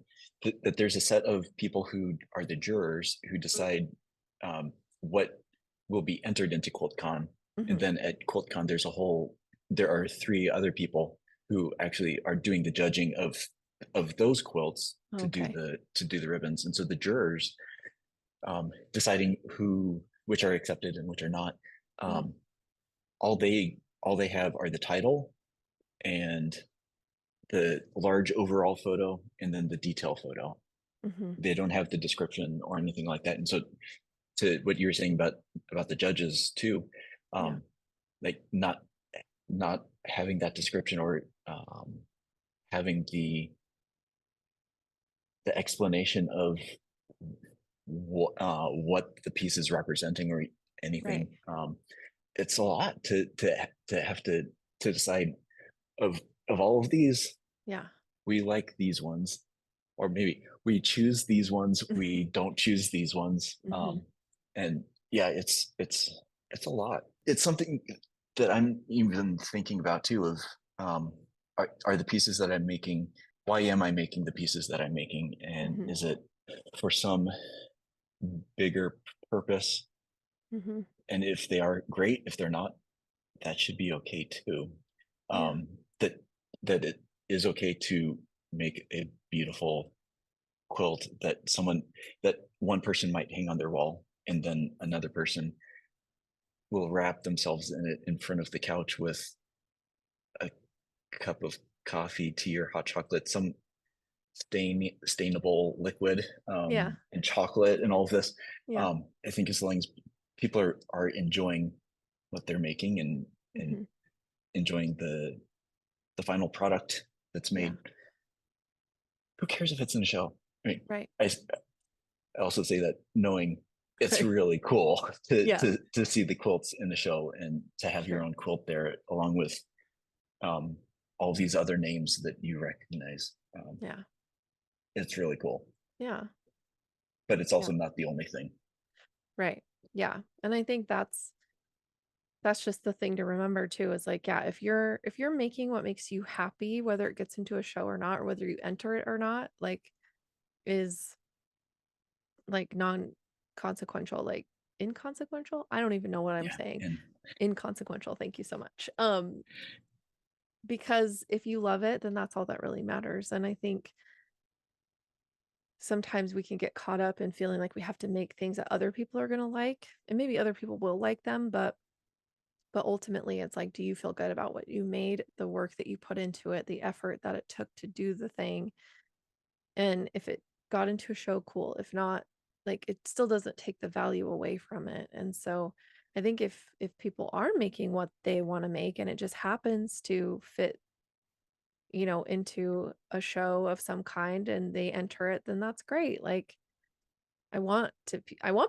there's a set of people who are the jurors who mm, decide what will be entered into QuiltCon, and mhm. then at QuiltCon there are three other people who actually are doing the judging of of those quilts Okay. to do the ribbons. And so the jurors, deciding which are accepted and which are not, Mm, um, all they have are the title and the large overall photo and then the detail photo. mhm. They don't have the description or anything like that. And so to what you were saying about the judges too, Yeah. um, like not having that description or having the explanation of what the piece is representing or Right. anything. It's a lot to have to decide of all of these. Yeah. We like these ones, or maybe we choose these ones. We don't choose these ones. Mhm. And yeah, it's a lot. It's something that I'm even thinking about too. Of are the pieces that I'm making? Why am I making the pieces that I'm making? And Mhm. is it for some bigger purpose? Mhm. And if they are, great. If they're not, that should be okay too. Yeah. That that it is okay to make a beautiful quilt that one person might hang on their wall, and then another person will wrap themselves in it in front of the couch with a cup of coffee, tea, or hot chocolate, some stainable liquid, Yeah. and chocolate and all of this. Yeah. I think as long as people are enjoying what they're making and Mhm. enjoying the final product that's Yeah. made, who cares if it's in a show? I mean, Right. I also say that knowing it's Right. really cool Yeah. to see the quilts in the show and to have your Sure. own quilt there along with um, all these other names that you recognize. Yeah. It's really cool, Yeah. but it's Yeah. also not the only thing. Right. Yeah. And I think that's just the thing to remember too is like, yeah, if you're making what makes you happy, whether it gets into a show or not, or whether you enter it or not, like is like non-consequential, like inconsequential. I don't even know what I'm Yeah, saying. and Inconsequential. Thank you so much. Because if you love it, then that's all that really matters. And I think sometimes we can get caught up in feeling like we have to make things that other people are going to like, and maybe other people will like them, but ultimately it's like, do you feel good about what you made, the work that you put into it, the effort that it took to do the thing? And if it got into a show, cool. If not, like it still doesn't take the value away from it. And so I think if people are making what they want to make and it just happens to fit, into a show of some kind and they enter it, then that's great. Like I want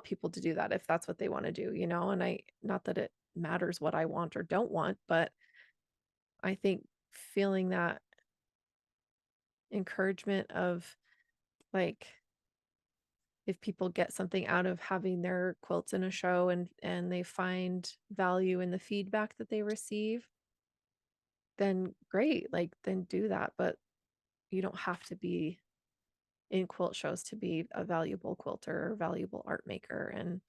people to do that if that's what they want to do, and I not that it matters what I want or don't want, but I think feeling that encouragement of like if people get something out of having their quilts in a show and they find value in the feedback that they receive, then great, like then do that, but you don't have to be in quilt shows to be a valuable quilter or valuable art maker. And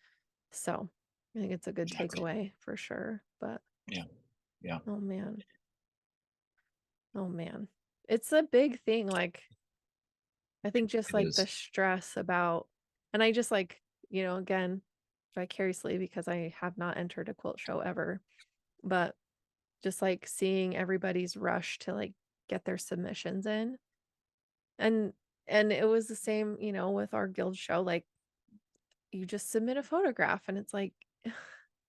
so I think it's a good exactly. takeaway for sure. But Yeah, yeah, oh man, oh man. It's a big thing. Like I think just it like the is. stress about, and I just like, again, vicariously because I have not entered a quilt show ever, but just like seeing everybody's rush to like get their submissions in. And it was the same, with our guild show. Like you just submit a photograph and it's like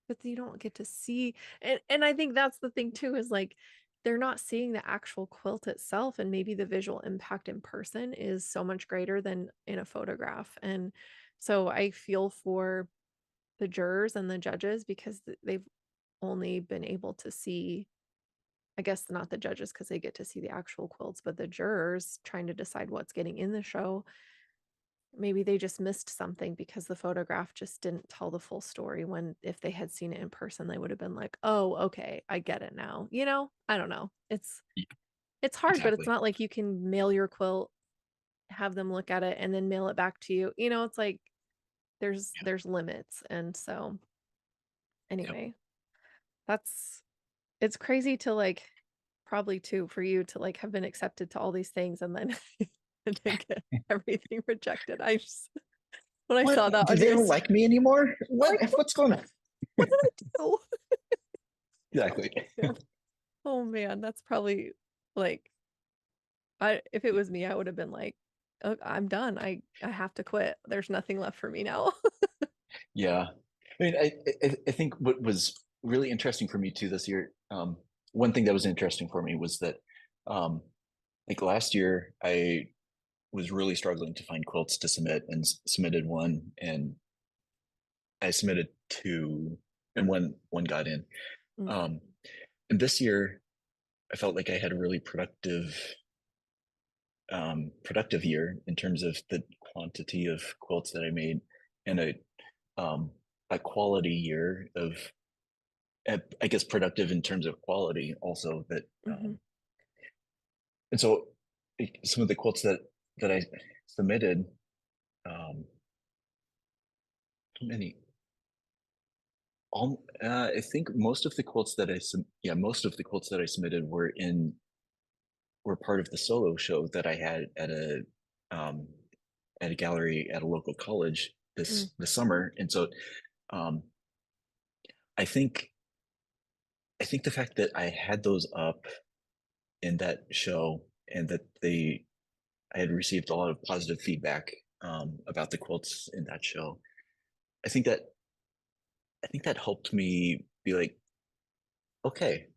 but you don't get to see, and I think that's the thing too is like they're not seeing the actual quilt itself, and maybe the visual impact in person is so much greater than in a photograph. And so I feel for the jurors and the judges because they've only been able to see, I guess not the judges because they get to see the actual quilts, but the jurors trying to decide what's getting in the show. Maybe they just missed something because the photograph just didn't tell the full story when if they had seen it in person, they would have been like, "Oh, okay, I get it now." I don't know. E- It's hard, but it's exactly. not like you can mail your quilt, have them look at it, and then mail it back to you. It's like Yeah, there's limits. And so yep. anyway, that's it's crazy to like probably too for you to like have been accepted to all these things and then and then get everything rejected. I just when I What? saw that on They your don't like me anymore? What? like, what, What's going on? what did I do? Exactly. Yeah. Oh man, that's probably like I if it was me, I would have been like, oh, I'm done. I have to quit. There's nothing left for me now. Yeah. I mean, I think what was really interesting for me too this year, one thing that was interesting for me was that, um, like last year, I was really struggling to find quilts to submit and submitted one, and I submitted two, and one got in. Mm, Um, and this year, I felt like I had a really productive year in terms of the quantity of quilts that I made, and um, a quality year of, I guess, productive in terms of quality also. That mhm, and so some of the quilts that I submitted, how many? I think most of the quilts that most of the quilts that I submitted were part of the solo show that I had um, at a gallery at a local college mm, this summer, and so um, I think the fact that I had those up in that show and that I had received a lot of positive feedback about the quilts in that show. I think that helped me be like, okay,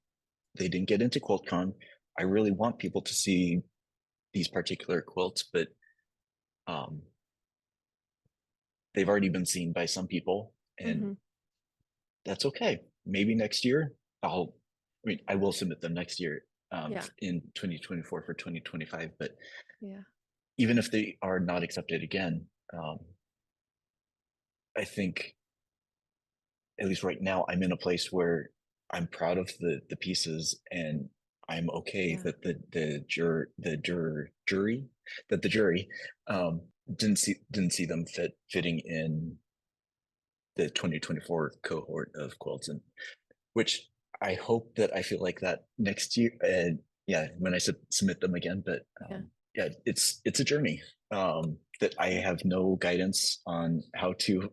they didn't get into QuiltCon. I really want people to see these particular quilts, but um, they've already been seen by some people, and mhm. that's okay. Maybe next year I will submit them next year Yeah, in 2024 for 2025. But yeah, even if they are not accepted again, um, I think at least right now I'm in a place where I'm proud of the pieces, and I'm okay yeah, that the jury um, didn't see them fitting in the 2024 cohort of quilts, and which I hope that I feel like that next year. And yeah, when I submit them again, but yeah, yeah, it's a journey that I yeah. have no guidance on how to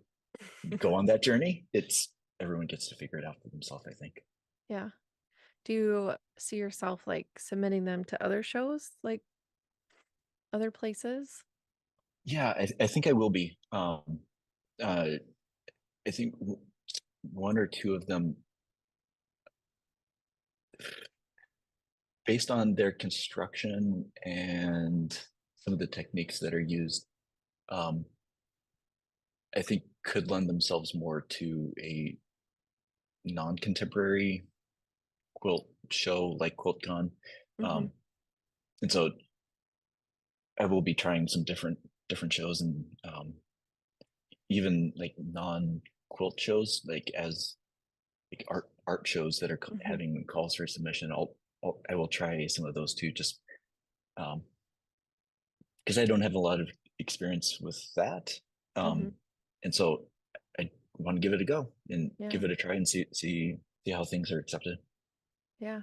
go on that journey. It's Everyone gets to figure it out for themselves, I think. Yeah. Do you see yourself like submitting them to other shows, like other places? Yeah, I think I will be. Uh, I think one or two of them, based on their construction and some of the techniques that are used, um, I think could lend themselves more to a non-contemporary quilt show like QuiltCon. Mhm, Um, and so I will be trying some different shows, and even like non-quilt shows, like as like art shows that are mhm, having calls for submission. I will try some of those too, just um, because I don't have a lot of experience with that, mhm. um, and so I want to give it a go and Yeah, give it a try and see how things are accepted. yeah.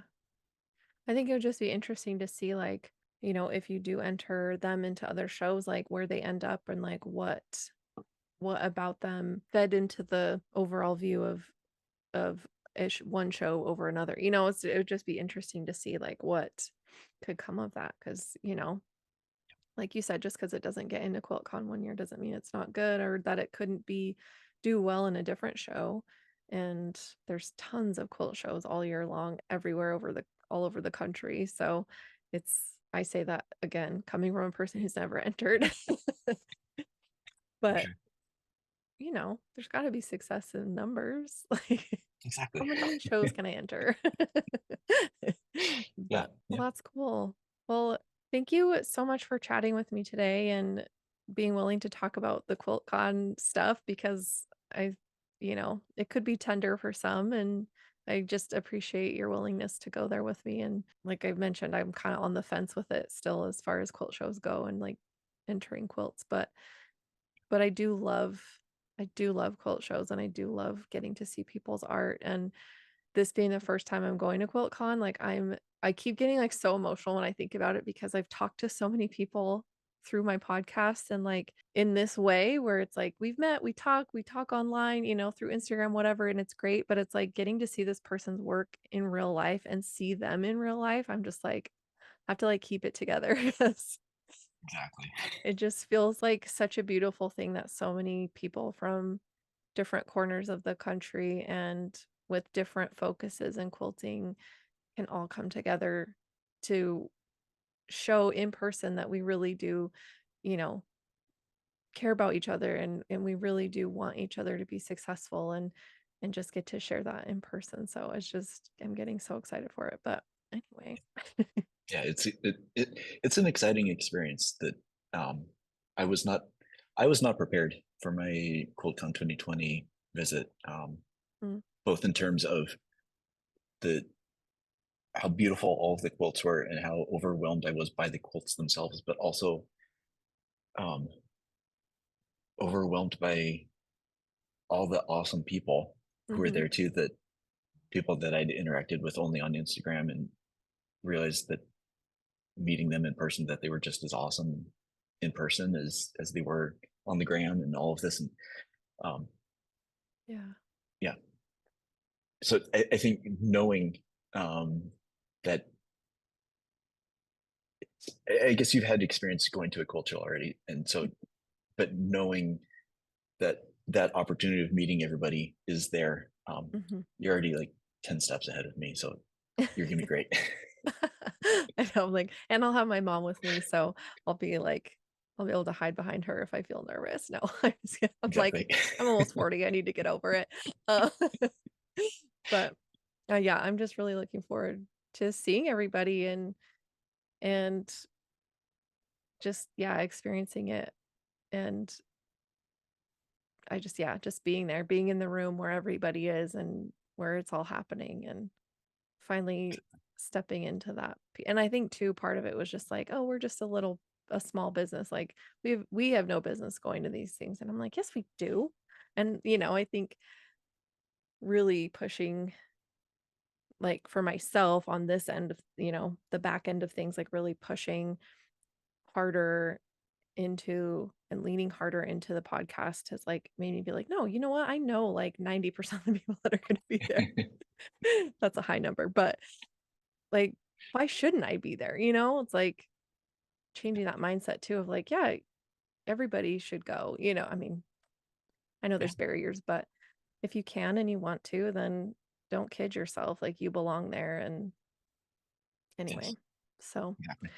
I think it would just be interesting to see like, if you do enter them into other shows, like where they end up and like what about them fed into the overall view of ish one show over another. It would just be interesting to see like what could come of that because, like you said, just because it doesn't get into QuiltCon one year doesn't mean it's not good or that it couldn't be do well in a different show. And there's tons of quilt shows all year long, everywhere all over the country. So I say that again, coming from a person who's never entered, but Sure. there's got to be success in numbers. Like, how Exactly. many shows can I enter? Yeah, But well, yeah, that's cool. Well, thank you so much for chatting with me today and being willing to talk about the QuiltCon stuff because it could be tender for some and I just appreciate your willingness to go there with me. And like I've mentioned, I'm kind of on the fence with it still as far as quilt shows go and like entering quilts, but I do love quilt shows and I do love getting to see people's art. And this being the first time I'm going to QuiltCon, like, I keep getting, like, so emotional when I think about it because I've talked to so many people through my podcast and, like, in this way where it's like, we've met, we talk online, through Instagram, whatever, and it's great, but it's like getting to see this person's work in real life and see them in real life, I'm just like, I have to, like, keep it together 'cause Exactly. it just feels like such a beautiful thing that so many people from different corners of the country and with different focuses in quilting can all come together to show in person that we really do, you know, care about each other and we really do want each other to be successful and just get to share that in person. So it's just I'm getting so excited for it. But anyway. Yeah, it's an exciting experience that um, I was not I was not prepared for my QuiltCon 2020 visit, Mm, both in terms of the how beautiful all of the quilts were and how overwhelmed I was by the quilts themselves, but also um, overwhelmed by all the awesome people who were mhm. there too. That people that I'd interacted with only on Instagram, and realized that meeting them in person, that they were just as awesome in person as they were on the gram and all of this. And um, Yeah. yeah, so I think knowing that, I guess you've had experience going to a culture already, and so but knowing that that opportunity of meeting everybody is there, Mhm. you're already like 10 steps ahead of me, so you're gonna be great. I know, like and I'll have my mom with me, so I'll be like I'll be able to hide behind her if I feel nervous. No, I'm like, Exactly. I'm almost 40, I need to get over it. Uh, but, yeah, I'm just really looking forward to seeing everybody and just, yeah, experiencing it, and I just yeah, just being there, being in the room where everybody is and where it's all happening and finally stepping into that and I think too, part of it was just like, "Oh, we're just a small business, like, we have no business going to these things," and I'm like, "Yes, we do." And, I think really pushing, like, for myself on this end of, the back end of things, like, really pushing harder into and leaning harder into the podcast has, like, made me be like, "No, you know what? I know, like, 90% of the people that are gonna be there." That's a high number, but, like, why shouldn't I be there, you know? It's like changing that mindset too of like, yeah, everybody should go, I mean, I know Yeah. there's barriers, but if you can and you want to, then don't kid yourself, like, you belong there, and anyway, Yes. so Yeah.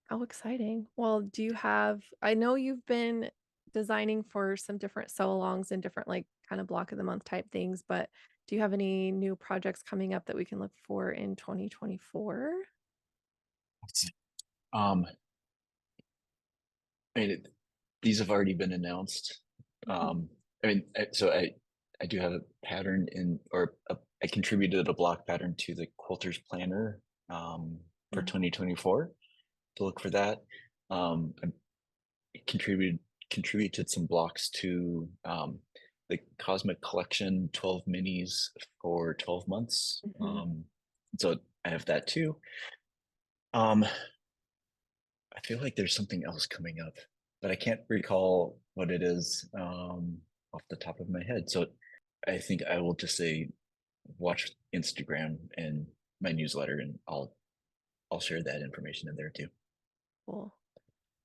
how exciting. Well, do you have I know you've been designing for some different sew-alongs and different, like, kind of block of the month type things, but do you have any new projects coming up that we can look for in 2024? Let's see. Um, I mean, these have already been announced. Mhm, I mean, I do have a pattern I contributed a block pattern to the Quilter's Planner for mm, 2024 to look for that. I contributed contributed some blocks to the Cosmic Collection 12 minis for 12 months. mhm. So I have that too. Um, I feel like there's something else coming up, but I can't recall what it is off the top of my head. So I think I will just say watch Instagram and my newsletter, and I'll share that information in there too. Cool.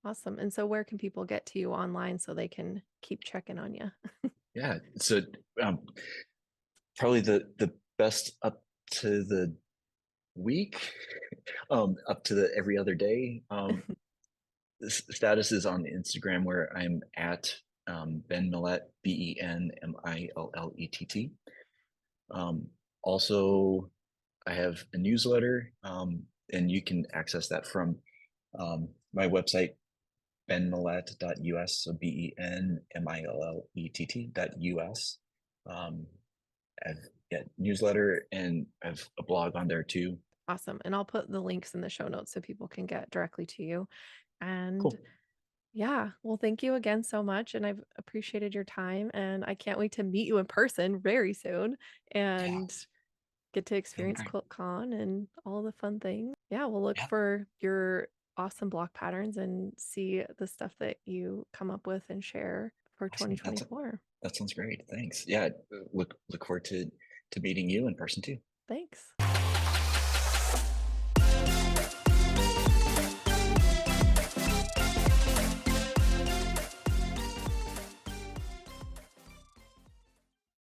Awesome, and so where can people get to you online so they can keep checking on you? Yeah. So um, probably the best up to the week, up to the every other day. Status is on Instagram where I'm at Ben Millett, BenMillett. Also, I have a newsletter, and you can access that from my website, benmillett.us. So BenMillett.us. Um, I've got newsletter, and I have a blog on there too. Awesome, and I'll put the links in the show notes so people can get directly to you, and Cool. yeah, well, thank you again so much, and I've appreciated your time, and I can't wait to meet you in person very soon, Yeah. and get to Feeling experience great. QuiltCon and all the fun things. Yeah, we'll look Yeah, for your awesome block patterns and see the stuff that you come up with and share for awesome.2024. That sounds great. Thanks. Yeah, look forward to meeting you in person too. Thanks.